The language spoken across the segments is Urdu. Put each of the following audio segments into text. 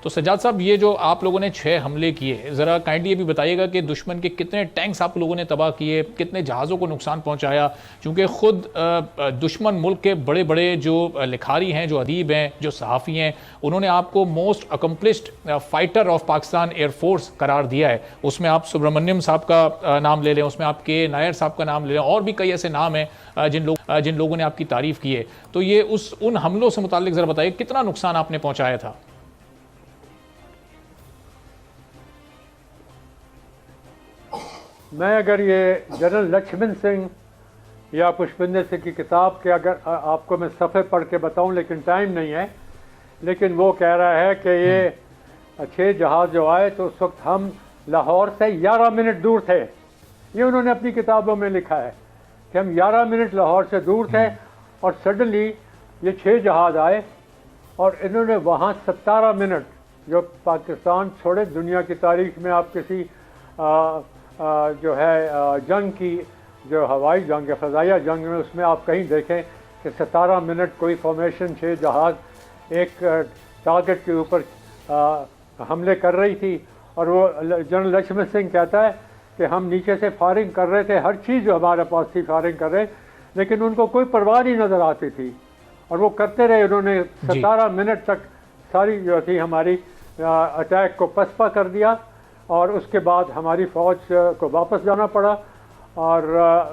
تو سجاد صاحب یہ جو آپ لوگوں نے 6 حملے کیے، ذرا کائنڈلی یہ بھی بتائیے گا کہ دشمن کے کتنے ٹینکس آپ لوگوں نے تباہ کیے، کتنے جہازوں کو نقصان پہنچایا، چونکہ خود دشمن ملک کے بڑے بڑے جو لکھاری ہیں، جو ادیب ہیں، جو صحافی ہیں، انہوں نے آپ کو most accomplished fighter of Pakistan air force قرار دیا ہے۔ اس میں آپ سبرامنیم صاحب کا نام لے لیں، اس میں آپ کے نائر صاحب کا نام لے لیں، اور بھی کئی ایسے نام ہیں جن لوگوں نے آپ کی تعریف کی ہے۔ تو یہ ان حملوں سے متعلق ذرا بتائیے کتنا نقصان آپ نے پہنچایا تھا؟ میں اگر یہ جنرل لکشمن سنگھ یا پشپندر سنگھ کی کتاب کے اگر آپ کو میں صفحے پڑھ کے بتاؤں، لیکن ٹائم نہیں ہے، لیکن وہ کہہ رہا ہے کہ یہ 6 جہاز جو آئے تو اس وقت ہم لاہور سے 11 منٹ دور تھے۔ یہ انہوں نے اپنی کتابوں میں لکھا ہے کہ ہم 11 منٹ لاہور سے دور تھے، اور سڈنلی یہ 6 جہاز آئے اور انہوں نے وہاں 17 منٹ جو پاکستان چھوڑے دنیا کی تاریخ میں آپ کسی جو ہے جنگ کی، جو ہوائی جنگ یا فضائیہ جنگ میں، اس میں آپ کہیں دیکھیں کہ 17 منٹ کوئی فارمیشن 6 جہاز ایک ٹارگٹ کے اوپر حملے کر رہی تھی۔ اور وہ جنرل لکشمن سنگھ کہتا ہے کہ ہم نیچے سے فائرنگ کر رہے تھے، ہر چیز جو ہمارے پاس تھی فائرنگ کر رہے، لیکن ان کو کوئی پرواہ نہیں نظر آتی تھی، اور وہ کرتے رہے۔ انہوں نے 17 منٹ تک ساری جو تھی ہماری اٹیک کو پسپا کر دیا، اور اس کے بعد ہماری فوج کو واپس جانا پڑا، اور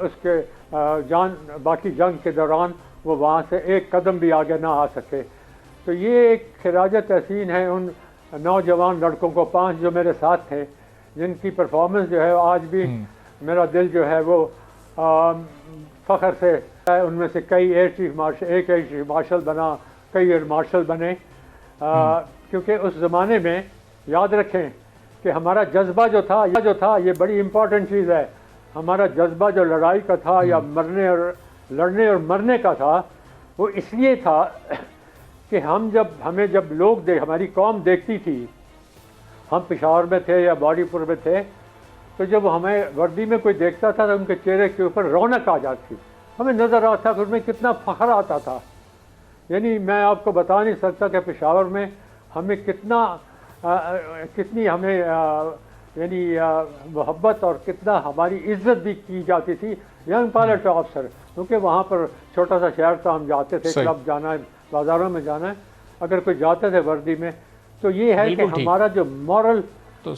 اس کے باقی جنگ کے دوران وہ وہاں سے ایک قدم بھی آگے نہ آ سکے۔ تو یہ ایک خراج تحسین ہے ان نوجوان لڑکوں کو، 5 جو میرے ساتھ تھے، جن کی پرفارمنس جو ہے آج بھی میرا دل جو ہے وہ فخر سے، ان میں سے کئی ایک ایئر چیف مارشل بنا، کئی ایئر مارشل بنے، کیونکہ اس زمانے میں یاد رکھیں کہ ہمارا جذبہ جو تھا یہ بڑی امپورٹنٹ چیز ہے۔ ہمارا جذبہ جو لڑائی کا تھا یا لڑنے اور مرنے کا تھا، وہ اس لیے تھا کہ ہمیں جب ہماری قوم دیکھتی تھی، ہم پشاور میں تھے یا باڈی پور میں تھے، تو جب ہمیں وردی میں کوئی دیکھتا تھا تو ان کے چہرے کے اوپر رونق آ جاتی تھی، ہمیں نظر آتا تھا کہ ان میں کتنا فخر آتا تھا۔ یعنی میں آپ کو بتا نہیں سکتا کہ پشاور میں ہمیں کتنی ہمیں یعنی محبت اور کتنا ہماری عزت بھی کی جاتی تھی ینگ پائلٹ آفسر، کیونکہ وہاں پر چھوٹا سا شہر تھا، ہم جاتے تھے، کلب جانا ہے، بازاروں میں جانا ہے، اگر کوئی جاتے تھے وردی میں، تو یہ ہے کہ ہمارا جو مورل تھا،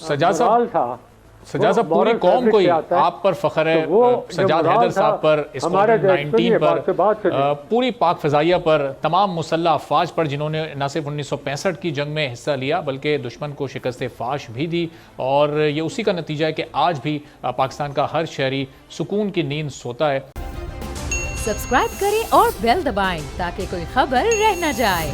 سجاد صاحب پوری قوم کو آپ پر فخر ہے، سجاد حیدر صاحب پر، اسکواڈرن 19 پر، پوری پاک فضائیہ پر، تمام مسلح افواج پر، جنہوں نے نہ صرف 1965 کی جنگ میں حصہ لیا بلکہ دشمن کو شکست فاش بھی دی، اور یہ اسی کا نتیجہ ہے کہ آج بھی پاکستان کا ہر شہری سکون کی نیند سوتا ہے۔ سبسکرائب کریں اور بیل دبائیں تاکہ کوئی خبر رہ نہ جائے۔